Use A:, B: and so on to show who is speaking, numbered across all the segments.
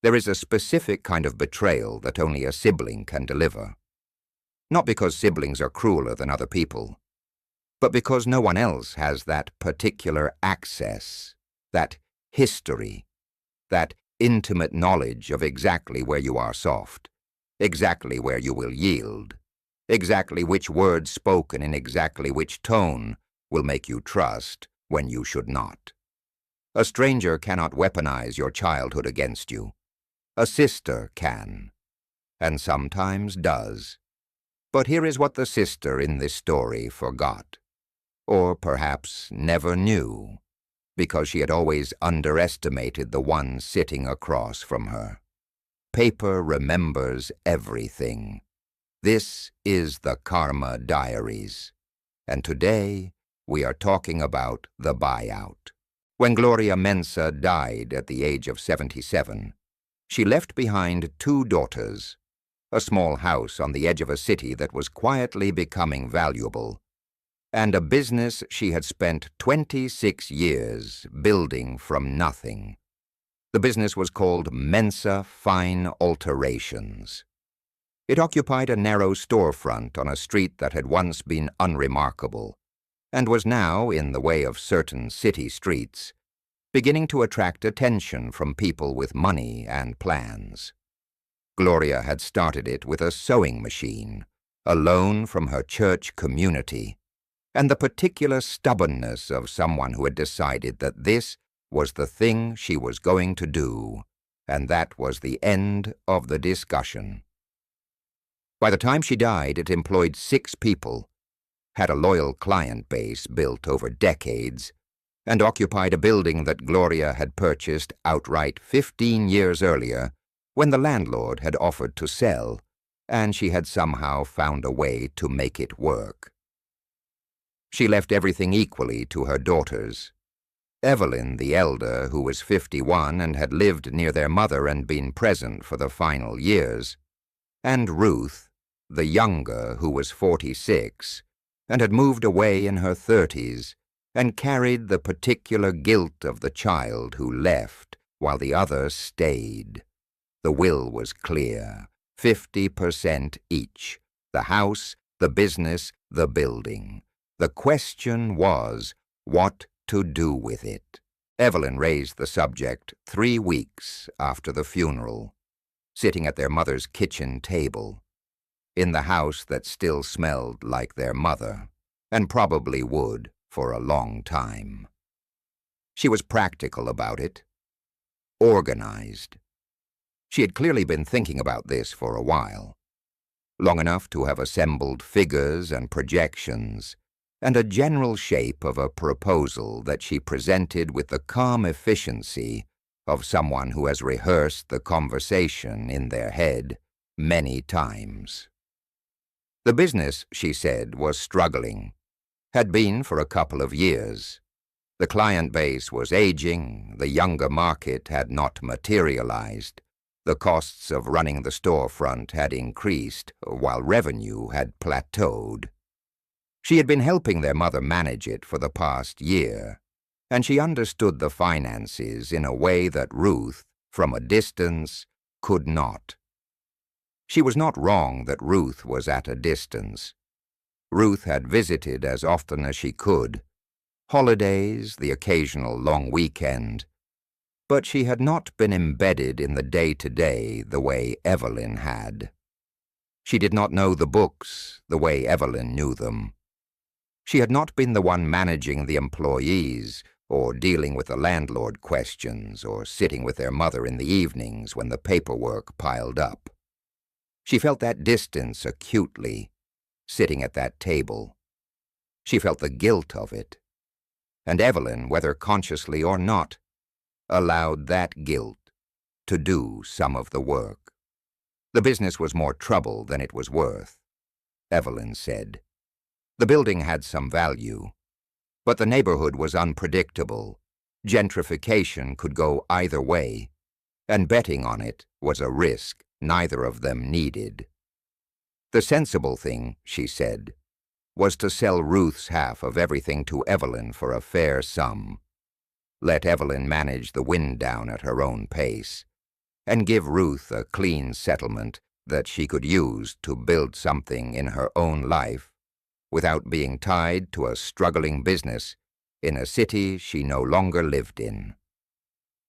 A: There is a specific kind of betrayal that only a sibling can deliver. Not because siblings are crueler than other people, but because no one else has that particular access, that history, that intimate knowledge of exactly where you are soft, exactly where you will yield, exactly which words spoken in exactly which tone will make you trust when you should not. A stranger cannot weaponize your childhood against you. A sister can, and sometimes does. But here is what the sister in this story forgot, or perhaps never knew, because she had always underestimated the one sitting across from her. Paper remembers everything. This is the Karma Diaries, and today we are talking about the buyout. When Gloria Mensa died at the age of 77, she left behind 2 daughters, a small house on the edge of a city that was quietly becoming valuable, and a business she had spent 26 years building from nothing. The business was called Mensa Fine Alterations. It occupied a narrow storefront on a street that had once been unremarkable, and was now, in the way of certain city streets, beginning to attract attention from people with money and plans. Gloria had started it with a sewing machine, a loan from her church community, and the particular stubbornness of someone who had decided that this was the thing she was going to do, and that was the end of the discussion. By the time she died, it employed 6 people, had a loyal client base built over decades, and occupied a building that Gloria had purchased outright 15 years earlier when the landlord had offered to sell, and she had somehow found a way to make it work. She left everything equally to her daughters. Evelyn, the elder, who was 51 and had lived near their mother and been present for the final years, and Ruth, the younger, who was 46 and had moved away in her 30s and carried the particular guilt of the child who left while the other stayed. The will was clear, 50% each, the house, the business, the building. The question was what to do with it. Evelyn raised the subject 3 weeks after the funeral, sitting at their mother's kitchen table, in the house that still smelled like their mother, and probably would for a long time. She was practical about it, organized. She had clearly been thinking about this for a while, long enough to have assembled figures and projections, and a general shape of a proposal that she presented with the calm efficiency of someone who has rehearsed the conversation in their head many times. The business, she said, was struggling, had been for a couple of years. The client base was aging, the younger market had not materialized, the costs of running the storefront had increased while revenue had plateaued. She had been helping their mother manage it for the past year, and she understood the finances in a way that Ruth, from a distance, could not. She was not wrong that Ruth was at a distance. Ruth had visited as often as she could, holidays, the occasional long weekend, but she had not been embedded in the day-to-day the way Evelyn had. She did not know the books the way Evelyn knew them. She had not been the one managing the employees, or dealing with the landlord questions, or sitting with their mother in the evenings when the paperwork piled up. She felt that distance acutely, sitting at that table. She felt the guilt of it. And Evelyn, whether consciously or not, allowed that guilt to do some of the work. The business was more trouble than it was worth, Evelyn said. The building had some value, but the neighborhood was unpredictable. Gentrification could go either way, and betting on it was a risk neither of them needed. The sensible thing, she said, was to sell Ruth's half of everything to Evelyn for a fair sum. Let Evelyn manage the wind down at her own pace, and give Ruth a clean settlement that she could use to build something in her own life without being tied to a struggling business in a city she no longer lived in.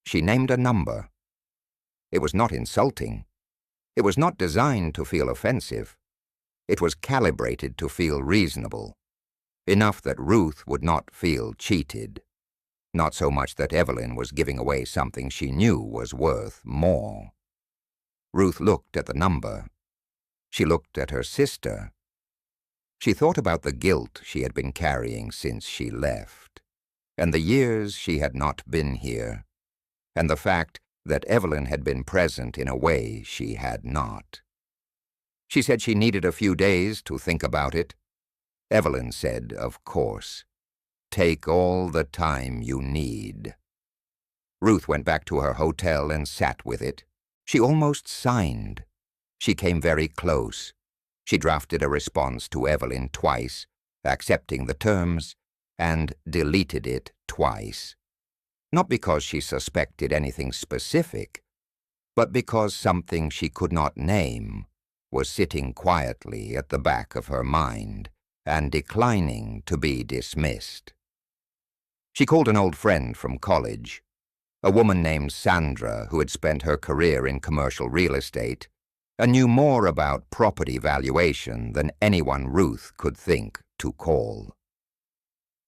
A: She named a number. It was not insulting. It was not designed to feel offensive. It was calibrated to feel reasonable, enough that Ruth would not feel cheated. Not so much that Evelyn was giving away something she knew was worth more. Ruth looked at the number. She looked at her sister. She thought about the guilt she had been carrying since she left, and the years she had not been here, and the fact that Evelyn had been present in a way she had not. She said she needed a few days to think about it. Evelyn said, of course. Take all the time you need. Ruth went back to her hotel and sat with it. She almost signed. She came very close. She drafted a response to Evelyn twice, accepting the terms, and deleted it twice. Not because she suspected anything specific, but because something she could not name was sitting quietly at the back of her mind and declining to be dismissed. She called an old friend from college, a woman named Sandra who had spent her career in commercial real estate and knew more about property valuation than anyone Ruth could think to call.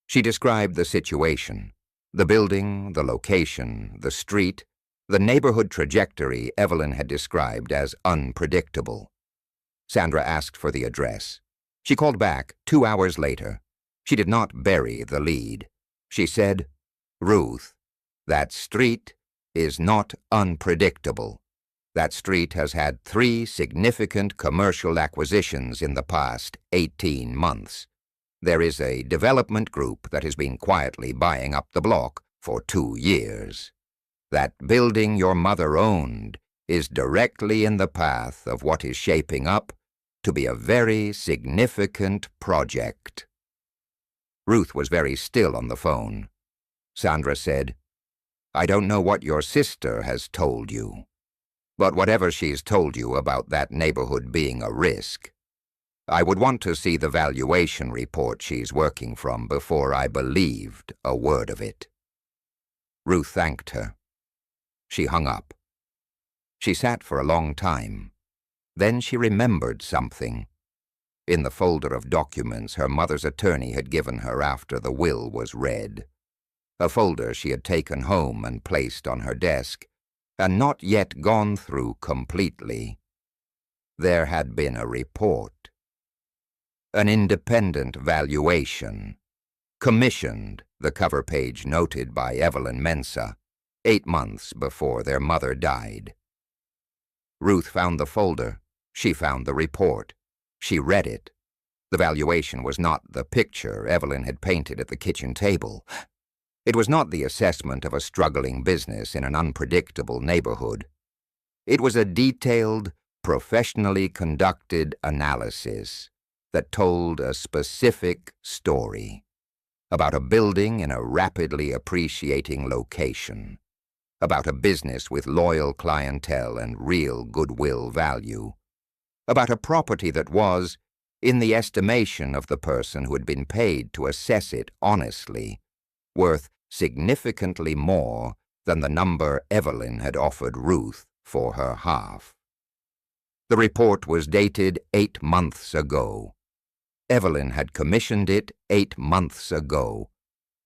A: She described the situation, the building, the location, the street, the neighborhood trajectory Evelyn had described as unpredictable. Sandra asked for the address. She called back 2 hours later. She did not bury the lead. She said, Ruth, that street is not unpredictable. That street has had 3 significant commercial acquisitions in the past 18 months. There is a development group that has been quietly buying up the block for 2 years. That building your mother owned is directly in the path of what is shaping up to be a very significant project. Ruth was very still on the phone. Sandra said, I don't know what your sister has told you, but whatever she's told you about that neighborhood being a risk, I would want to see the valuation report she's working from before I believed a word of it. Ruth thanked her. She hung up. She sat for a long time. Then she remembered something. In the folder of documents her mother's attorney had given her after the will was read, a folder she had taken home and placed on her desk, and not yet gone through completely. There had been a report. An independent valuation, commissioned, the cover page noted by Evelyn Mensa, 8 months before their mother died. Ruth found the folder. She found the report. She read it. The valuation was not the picture Evelyn had painted at the kitchen table. It was not the assessment of a struggling business in an unpredictable neighborhood. It was a detailed, professionally conducted analysis that told a specific story about a building in a rapidly appreciating location, about a business with loyal clientele and real goodwill value, about a property that was, in the estimation of the person who had been paid to assess it honestly, worth significantly more than the number Evelyn had offered Ruth for her half. The report was dated 8 months ago. Evelyn had commissioned it 8 months ago,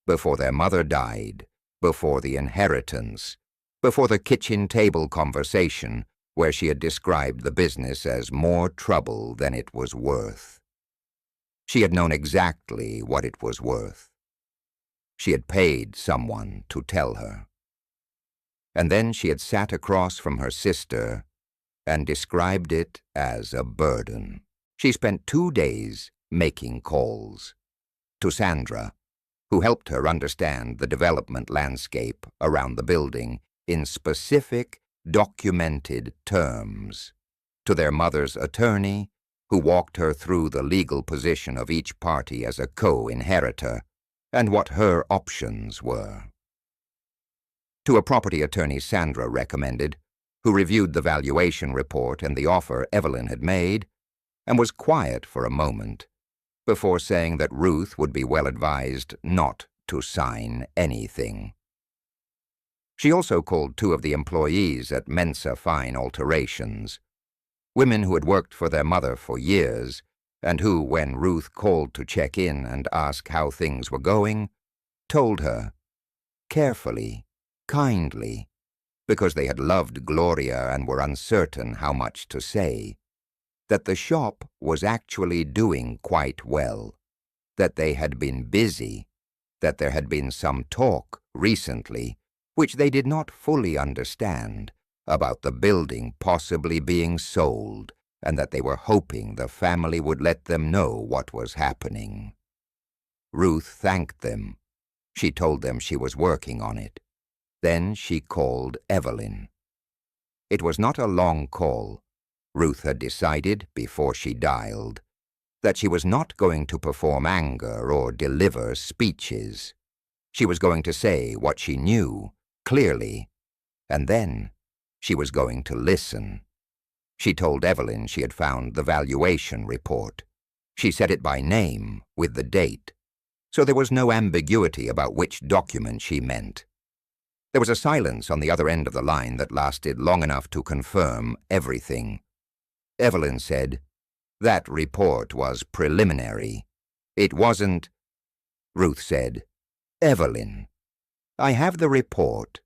A: before their mother died, before the inheritance, before the kitchen table conversation where she had described the business as more trouble than it was worth. She had known exactly what it was worth. She had paid someone to tell her. And then she had sat across from her sister and described it as a burden. She spent 2 days making calls to Sandra, who helped her understand the development landscape around the building in specific, documented terms, to their mother's attorney, who walked her through the legal position of each party as a co-inheritor and what her options were. To a property attorney Sandra recommended, who reviewed the valuation report and the offer Evelyn had made, and was quiet for a moment before saying that Ruth would be well advised not to sign anything. She also called two of the employees at Mensa Fine Alterations, women who had worked for their mother for years, and who, when Ruth called to check in and ask how things were going, told her, carefully, kindly, because they had loved Gloria and were uncertain how much to say, that the shop was actually doing quite well, that they had been busy, that there had been some talk recently, which they did not fully understand, about the building possibly being sold, and that they were hoping the family would let them know what was happening. Ruth thanked them. She told them she was working on it. Then she called Evelyn. It was not a long call. Ruth had decided, before she dialed, that she was not going to perform anger or deliver speeches. She was going to say what she knew, clearly, and then she was going to listen. She told Evelyn she had found the valuation report. She said it by name, with the date, so there was no ambiguity about which document she meant. There was a silence on the other end of the line that lasted long enough to confirm everything. Evelyn said, "That report was preliminary. It wasn't—" Ruth said, "Evelyn, I have the report.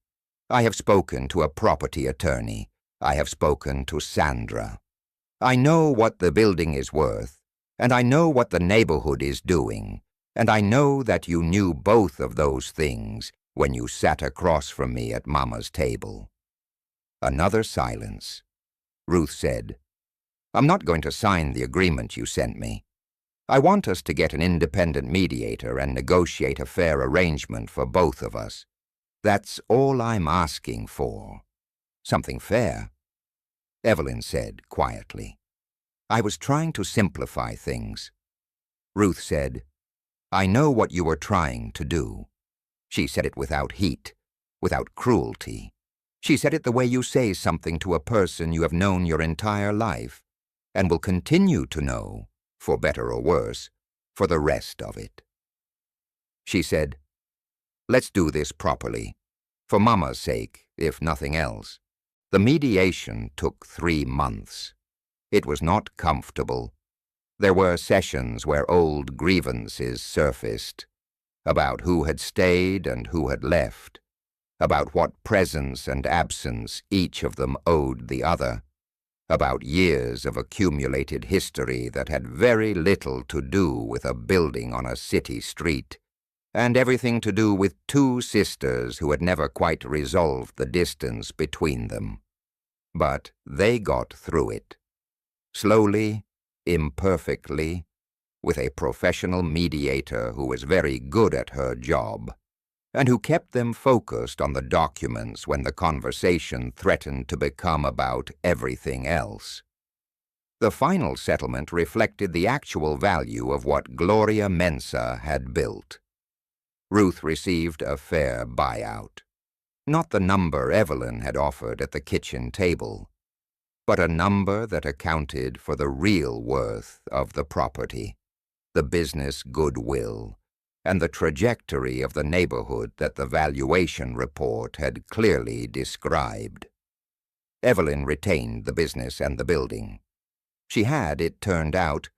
A: I have spoken to a property attorney. I have spoken to Sandra. I know what the building is worth, and I know what the neighborhood is doing, and I know that you knew both of those things when you sat across from me at Mama's table." Another silence. Ruth said, "I'm not going to sign the agreement you sent me. I want us to get an independent mediator and negotiate a fair arrangement for both of us. That's all I'm asking for. Something fair." Evelyn said quietly, "I was trying to simplify things." Ruth said, "I know what you were trying to do." She said it without heat, without cruelty. She said it the way you say something to a person you have known your entire life, and will continue to know, for better or worse, for the rest of it. She said, "Let's do this properly, for Mama's sake, if nothing else." The mediation took 3 months. It was not comfortable. There were sessions where old grievances surfaced, about who had stayed and who had left, about what presence and absence each of them owed the other, about years of accumulated history that had very little to do with a building on a city street, and everything to do with 2 sisters who had never quite resolved the distance between them. But they got through it. Slowly, imperfectly, with a professional mediator who was very good at her job, and who kept them focused on the documents when the conversation threatened to become about everything else. The final settlement reflected the actual value of what Gloria Mensa had built. Ruth received a fair buyout. Not the number Evelyn had offered at the kitchen table, but a number that accounted for the real worth of the property, the business goodwill, and the trajectory of the neighborhood that the valuation report had clearly described. Evelyn retained the business and the building. She had, it turned out,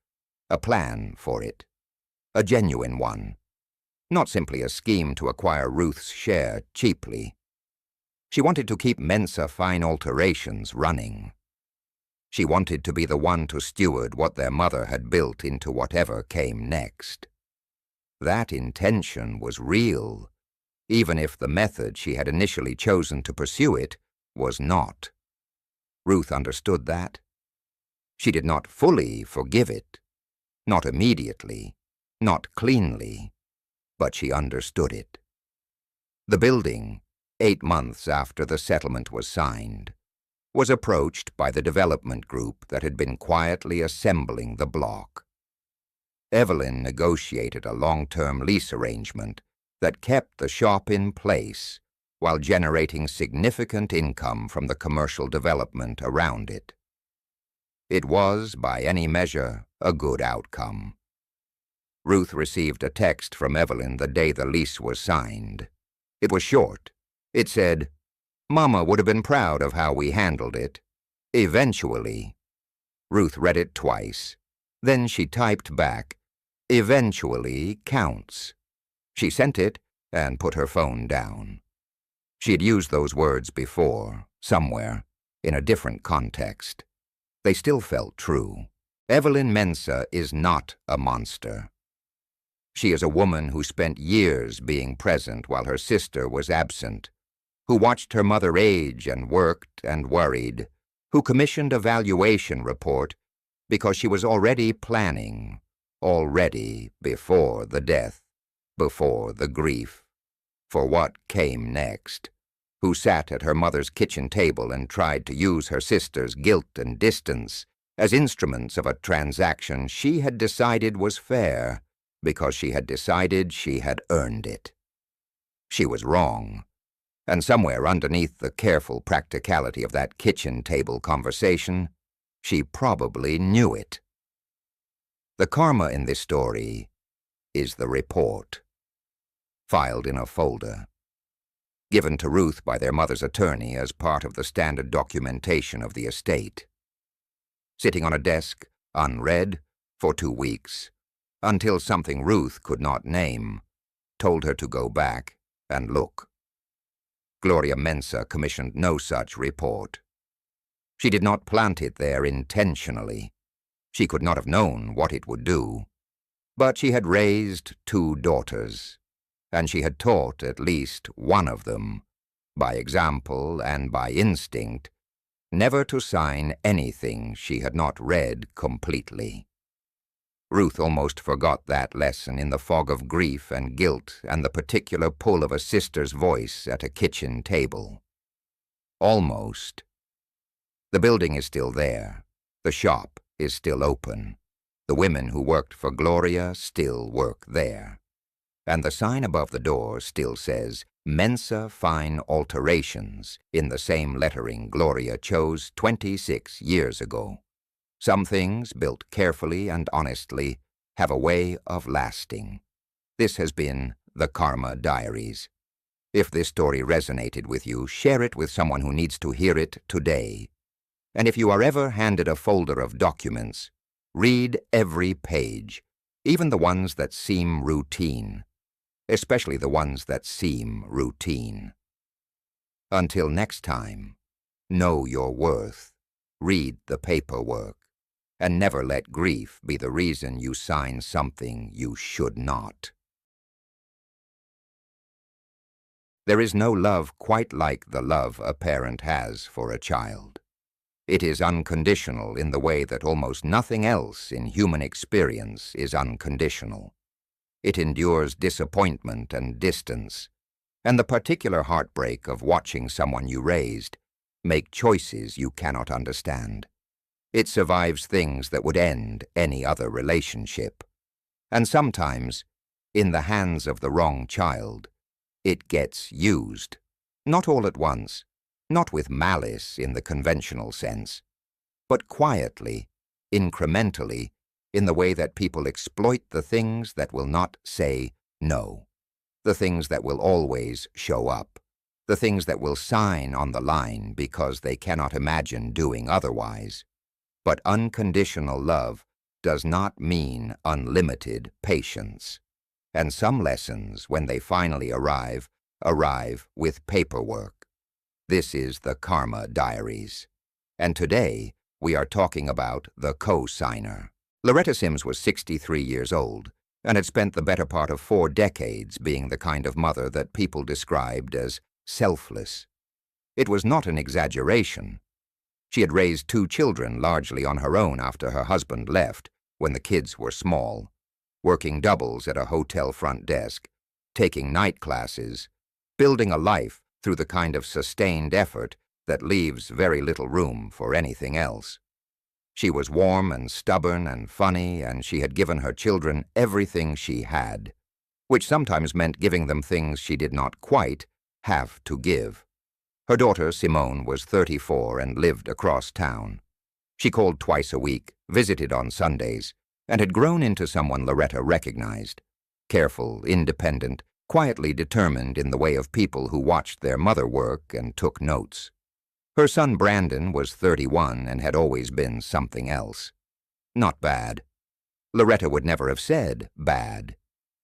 A: a plan for it, a genuine one, not simply a scheme to acquire Ruth's share cheaply. She wanted to keep Mensa Fine Alterations running. She wanted to be the one to steward what their mother had built into whatever came next. That intention was real, even if the method she had initially chosen to pursue it was not. Ruth understood that. She did not fully forgive it, not immediately, not cleanly, but she understood it. The building, 8 months after the settlement was signed, was approached by the development group that had been quietly assembling the block. Evelyn negotiated a long-term lease arrangement that kept the shop in place while generating significant income from the commercial development around it. It was, by any measure, a good outcome. Ruth received a text from Evelyn the day the lease was signed. It was short. It said, "Mama would have been proud of how we handled it. Eventually." Ruth read it twice. Then she typed back, "Eventually counts." She sent it and put her phone down. She had used those words before, somewhere, in a different context. They still felt true. Evelyn Mensah is not a monster. She is a woman who spent years being present while her sister was absent, who watched her mother age and worked and worried, who commissioned a valuation report because she was already planning, already before the death, before the grief, for what came next, who sat at her mother's kitchen table and tried to use her sister's guilt and distance as instruments of a transaction she had decided was fair because she had decided she had earned it. She was wrong, and somewhere underneath the careful practicality of that kitchen table conversation, she probably knew it. The karma in this story is the report, filed in a folder, given to Ruth by their mother's attorney as part of the standard documentation of the estate. Sitting on a desk, unread, for 2 weeks, until something Ruth could not name told her to go back and look. Gloria Mensah commissioned no such report. She did not plant it there intentionally. She could not have known what it would do. But she had raised 2 daughters, and she had taught at least one of them, by example and by instinct, never to sign anything she had not read completely. Ruth almost forgot that lesson in the fog of grief and guilt and the particular pull of a sister's voice at a kitchen table. Almost. The building is still there. The shop is still open. The women who worked for Gloria still work there. And the sign above the door still says, Mensah Fine Alterations, in the same lettering Gloria chose 26 years ago. Some things, built carefully and honestly, have a way of lasting. This has been the Karma Diaries. If this story resonated with you, share it with someone who needs to hear it today. And if you are ever handed a folder of documents, read every page, even the ones that seem routine, especially the ones that seem routine. Until next time, know your worth, read the paperwork, and never let grief be the reason you sign something you should not. There is no love quite like the love a parent has for a child. It is unconditional in the way that almost nothing else in human experience is unconditional. It endures disappointment and distance, and the particular heartbreak of watching someone you raised make choices you cannot understand. It survives things that would end any other relationship. And sometimes, in the hands of the wrong child, it gets used. Not all at once, not with malice in the conventional sense, but quietly, incrementally, in the way that people exploit the things that will not say no, the things that will always show up, the things that will sign on the line because they cannot imagine doing otherwise. But unconditional love does not mean unlimited patience. And some lessons, when they finally arrive with paperwork. This is the Karma Diaries. And today, we are talking about the cosigner. Loretta Sims was 63 years old and had spent the better part of 4 decades being the kind of mother that people described as selfless. It was not an exaggeration. She had raised 2 children largely on her own after her husband left when the kids were small, working doubles at a hotel front desk, taking night classes, building a life through the kind of sustained effort that leaves very little room for anything else. She was warm and stubborn and funny, and she had given her children everything she had, which sometimes meant giving them things she did not quite have to give. Her daughter, Simone, was 34 and lived across town. She called twice a week, visited on Sundays, and had grown into someone Loretta recognized. Careful, independent, quietly determined in the way of people who watched their mother work and took notes. Her son Brandon was 31 and had always been something else. Not bad. Loretta would never have said bad.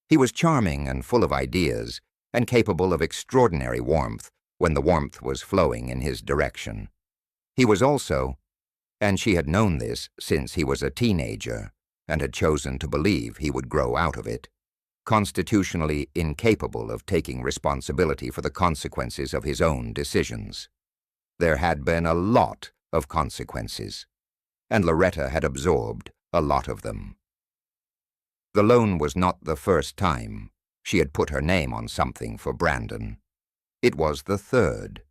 A: He was charming and full of ideas, and capable of extraordinary warmth when the warmth was flowing in his direction. He was also, and she had known this since he was a teenager and had chosen to believe he would grow out of it, constitutionally incapable of taking responsibility for the consequences of his own decisions. There had been a lot of consequences, and Loretta had absorbed a lot of them. The loan was not the first time she had put her name on something for Brandon. It was the third.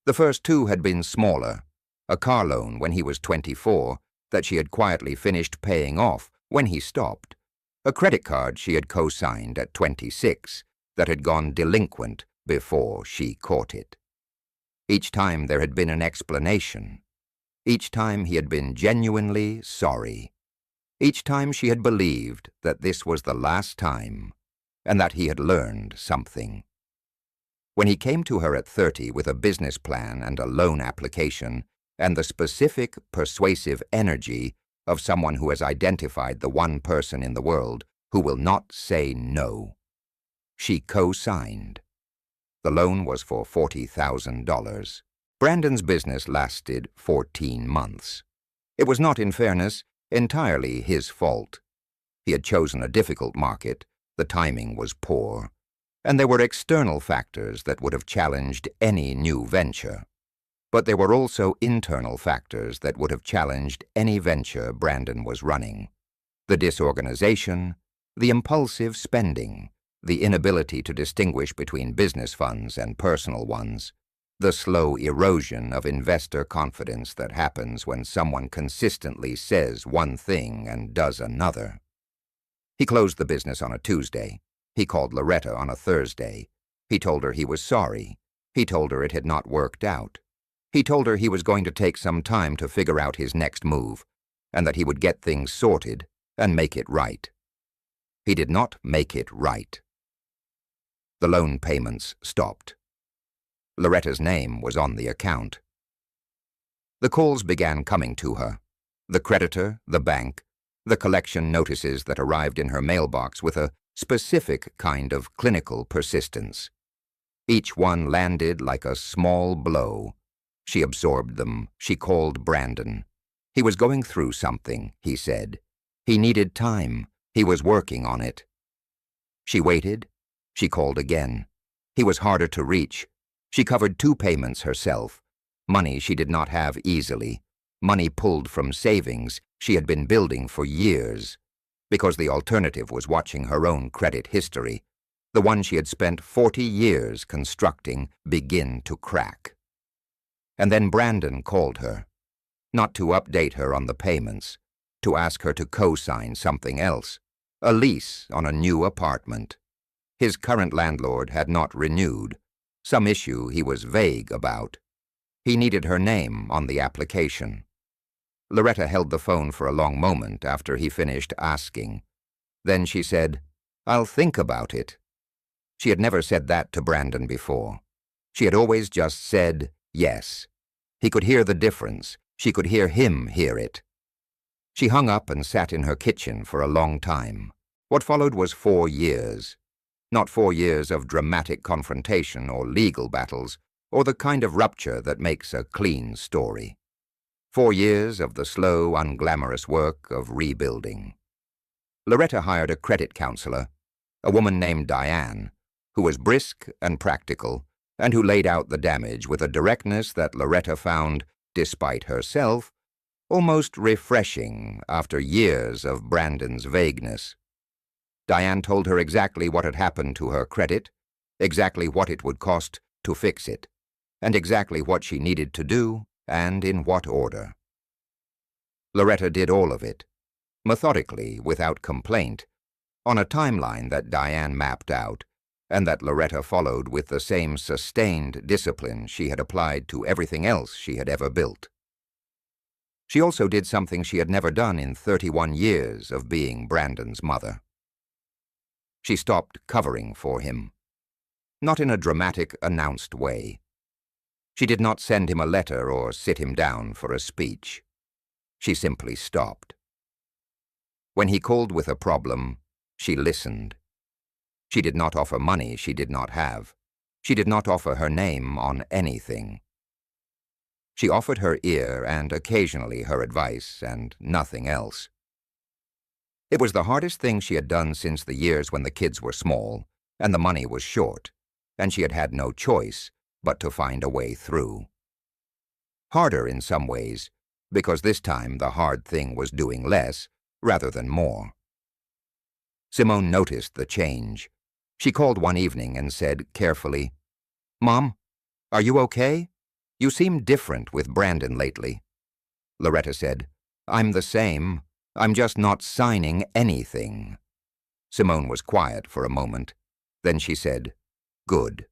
A: The first two had been smaller, a car loan when he was 24 that she had quietly finished paying off when he stopped, a credit card she had co-signed at 26 that had gone delinquent before she caught it. Each time there had been an explanation. Each time he had been genuinely sorry. Each time she had believed that this was the last time and that he had learned something. When he came to her at 30 with a business plan and a loan application and the specific, persuasive energy of someone who has identified the one person in the world who will not say no, she co-signed. The loan was for $40,000. Brandon's business lasted 14 months. It was not, in fairness, entirely his fault. He had chosen a difficult market, the timing was poor, and there were external factors that would have challenged any new venture. But there were also internal factors that would have challenged any venture Brandon was running. The disorganization, the impulsive spending, the inability to distinguish between business funds and personal ones, the slow erosion of investor confidence that happens when someone consistently says one thing and does another. He closed the business on a Tuesday. He called Loretta on a Thursday. He told her he was sorry. He told her it had not worked out. He told her he was going to take some time to figure out his next move, and that he would get things sorted and make it right. He did not make it right. The loan payments stopped. Loretta's name was on the account. The calls began coming to her. The creditor, the bank, the collection notices that arrived in her mailbox with a specific kind of clinical persistence. Each one landed like a small blow. She absorbed them. She called Brandon. He was going through something, he said. He needed time. He was working on it. She waited. She called again. He was harder to reach. She covered 2 payments herself, money she did not have easily, money pulled from savings she had been building for years, because the alternative was watching her own credit history, the one she had spent 40 years constructing, begin to crack. And then Brandon called her, not to update her on the payments, to ask her to co-sign something else, a lease on a new apartment. His current landlord had not renewed, some issue he was vague about. He needed her name on the application. Loretta held the phone for a long moment after he finished asking. Then she said, "I'll think about it." She had never said that to Brandon before. She had always just said yes. He could hear the difference. She could hear him hear it. She hung up and sat in her kitchen for a long time. What followed was 4 years. Not 4 years of dramatic confrontation or legal battles, or the kind of rupture that makes a clean story. 4 years of the slow, unglamorous work of rebuilding. Loretta hired a credit counselor, a woman named Diane, who was brisk and practical, and who laid out the damage with a directness that Loretta found, despite herself, almost refreshing after years of Brandon's vagueness. Diane told her exactly what had happened to her credit, exactly what it would cost to fix it, and exactly what she needed to do and in what order. Loretta did all of it, methodically, without complaint, on a timeline that Diane mapped out, and that Loretta followed with the same sustained discipline she had applied to everything else she had ever built. She also did something she had never done in 31 years of being Brandon's mother. She stopped covering for him, not in a dramatic, announced way. She did not send him a letter or sit him down for a speech. She simply stopped. When he called with a problem, she listened. She did not offer money she did not have. She did not offer her name on anything. She offered her ear and occasionally her advice and nothing else. It was the hardest thing she had done since the years when the kids were small and the money was short, and she had had no choice but to find a way through. Harder in some ways, because this time the hard thing was doing less rather than more. Simone noticed the change. She called one evening and said carefully, "Mom, are you okay? You seem different with Brandon lately." Loretta said, "I'm the same. I'm just not signing anything." Simone was quiet for a moment. Then she said, "Good."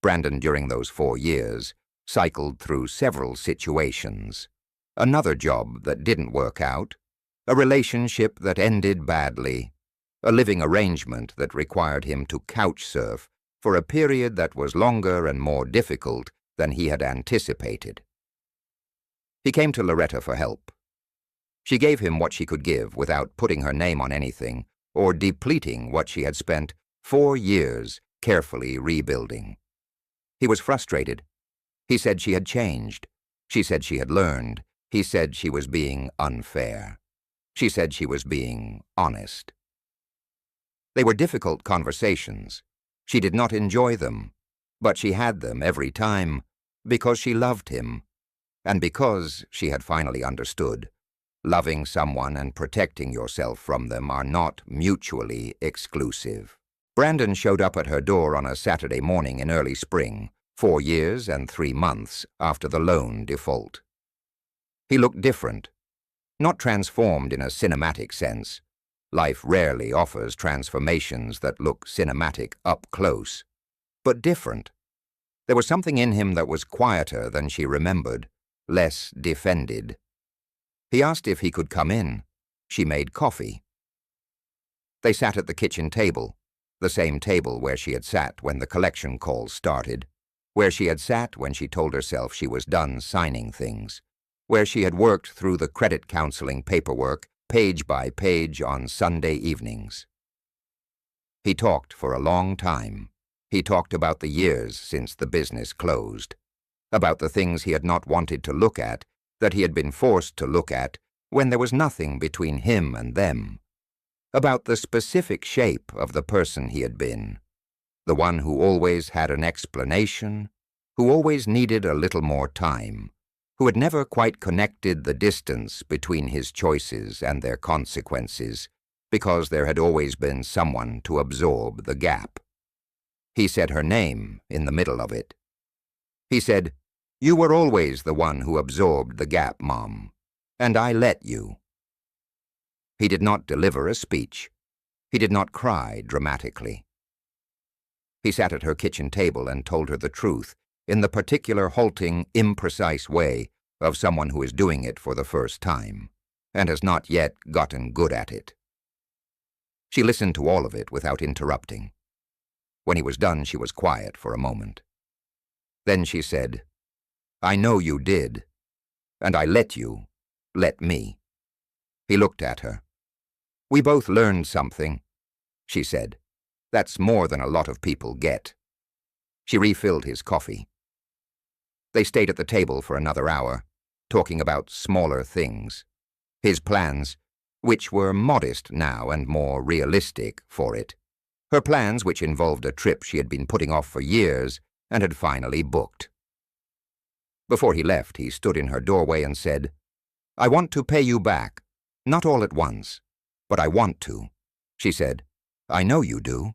A: Brandon, during those 4 years, cycled through several situations. Another job that didn't work out, a relationship that ended badly, a living arrangement that required him to couch surf for a period that was longer and more difficult than he had anticipated. He came to Loretta for help. She gave him what she could give without putting her name on anything or depleting what she had spent 4 years carefully rebuilding. He was frustrated. He said she had changed. She said she had learned. He said she was being unfair. She said she was being honest. They were difficult conversations. She did not enjoy them, but she had them every time because she loved him, and because she had finally understood. Loving someone and protecting yourself from them are not mutually exclusive. Brandon showed up at her door on a Saturday morning in early spring, 4 years and 3 months after the loan default. He looked different, not transformed in a cinematic sense. Life rarely offers transformations that look cinematic up close, but different. There was something in him that was quieter than she remembered, less defended. He asked if he could come in. She made coffee. They sat at the kitchen table, the same table where she had sat when the collection calls started, where she had sat when she told herself she was done signing things, where she had worked through the credit counseling paperwork page by page on Sunday evenings. He talked for a long time. He talked about the years since the business closed, about the things he had not wanted to look at, that he had been forced to look at when there was nothing between him and them, about the specific shape of the person he had been, the one who always had an explanation, who always needed a little more time, who had never quite connected the distance between his choices and their consequences, because there had always been someone to absorb the gap. He said her name in the middle of it. He said, "You were always the one who absorbed the gap, Mom, and I let you." He did not deliver a speech. He did not cry dramatically. He sat at her kitchen table and told her the truth in the particular halting, imprecise way of someone who is doing it for the first time and has not yet gotten good at it. She listened to all of it without interrupting. When he was done, she was quiet for a moment. Then she said, "I know you did, and I let you let me." He looked at her. "We both learned something," she said. "That's more than a lot of people get." She refilled his coffee. They stayed at the table for another hour, talking about smaller things. His plans, which were modest now and more realistic for it. Her plans, which involved a trip she had been putting off for years and had finally booked. Before he left, he stood in her doorway and said, "I want to pay you back, not all at once, but I want to." She said, "I know you do."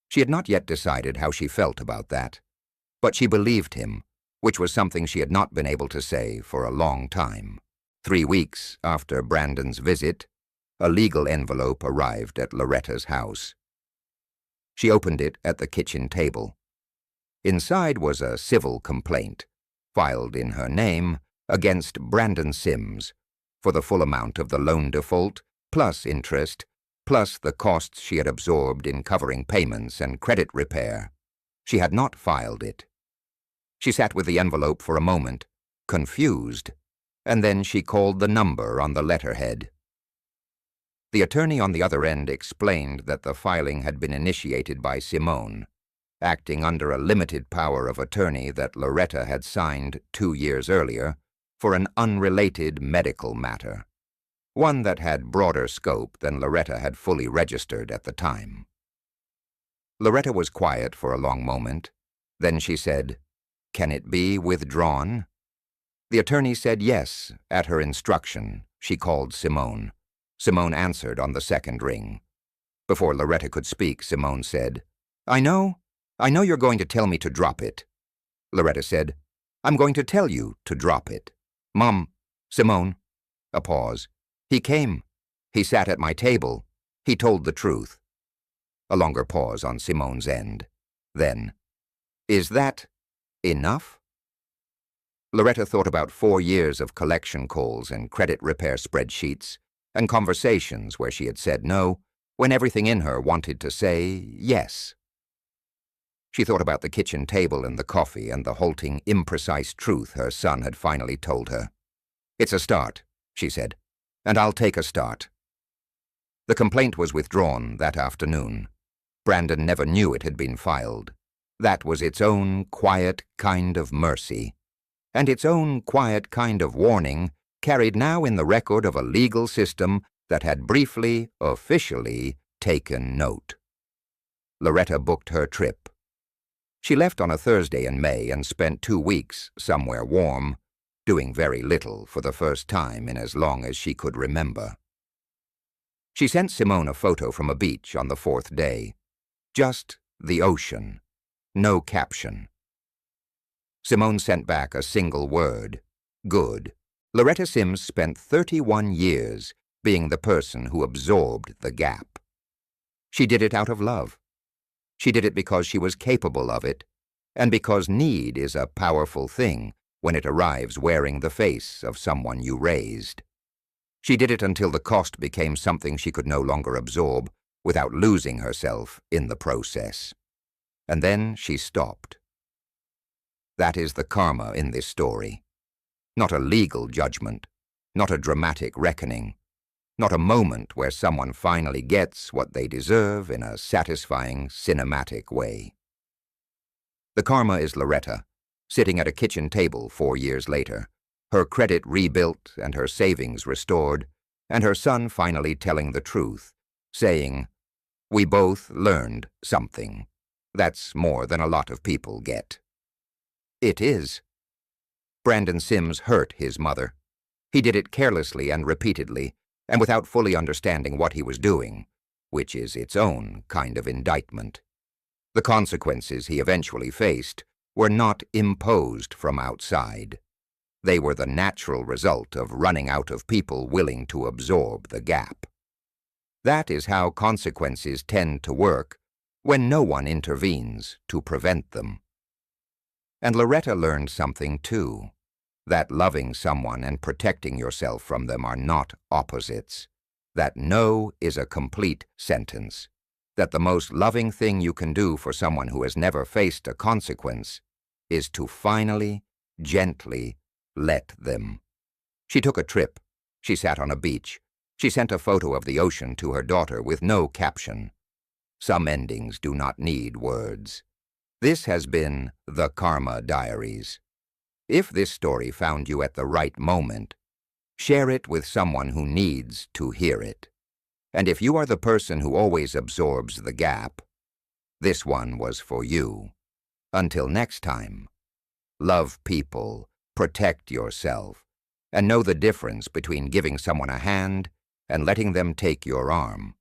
A: She had not yet decided how she felt about that, but she believed him, which was something she had not been able to say for a long time. 3 weeks after Brandon's visit, a legal envelope arrived at Loretta's house. She opened it at the kitchen table. Inside was a civil complaint, filed in her name, against Brandon Sims, for the full amount of the loan default, plus interest, plus the costs she had absorbed in covering payments and credit repair. She had not filed it. She sat with the envelope for a moment, confused, and then she called the number on the letterhead. The attorney on the other end explained that the filing had been initiated by Simone, acting under a limited power of attorney that Loretta had signed 2 years earlier for an unrelated medical matter, one that had broader scope than Loretta had fully registered at the time. Loretta was quiet for a long moment. Then she said, "Can it be withdrawn?" The attorney said yes. At her instruction, she called Simone. Simone answered on the second ring. Before Loretta could speak, Simone said, I know you're going to tell me to drop it." Loretta said, "I'm going to tell you to drop it. Mom, Simone." A pause. "He came. He sat at my table. He told the truth." A longer pause on Simone's end. Then, "Is that enough?" Loretta thought about 4 years of collection calls and credit repair spreadsheets and conversations where she had said no when everything in her wanted to say yes. She thought about the kitchen table and the coffee and the halting, imprecise truth her son had finally told her. "It's a start," she said, "and I'll take a start." The complaint was withdrawn that afternoon. Brandon never knew it had been filed. That was its own quiet kind of mercy, and its own quiet kind of warning carried now in the record of a legal system that had briefly, officially, taken note. Loretta booked her trip. She left on a Thursday in May and spent 2 weeks somewhere warm, doing very little for the first time in as long as she could remember. She sent Simone a photo from a beach on the 4th day. Just the ocean. No caption. Simone sent back a single word. Good. Loretta Sims spent 31 years being the person who absorbed the gap. She did it out of love. She did it because she was capable of it, and because need is a powerful thing when it arrives wearing the face of someone you raised. She did it until the cost became something she could no longer absorb without losing herself in the process. And then she stopped. That is the karma in this story. Not a legal judgment, not a dramatic reckoning, not a moment where someone finally gets what they deserve in a satisfying, cinematic way. The karma is Loretta, sitting at a kitchen table 4 years later, her credit rebuilt and her savings restored, and her son finally telling the truth, saying, "We both learned something. That's more than a lot of people get." It is. Brandon Sims hurt his mother. He did it carelessly and repeatedly, and without fully understanding what he was doing, which is its own kind of indictment. The consequences he eventually faced were not imposed from outside. They were the natural result of running out of people willing to absorb the gap. That is how consequences tend to work when no one intervenes to prevent them. And Loretta learned something too, that loving someone and protecting yourself from them are not opposites, that no is a complete sentence, that the most loving thing you can do for someone who has never faced a consequence is to finally, gently let them. She took a trip. She sat on a beach. She sent a photo of the ocean to her daughter with no caption. Some endings do not need words. This has been the Karma Diaries. If this story found you at the right moment, share it with someone who needs to hear it. And if you are the person who always absorbs the gap, this one was for you. Until next time, love people, protect yourself, and know the difference between giving someone a hand and letting them take your arm.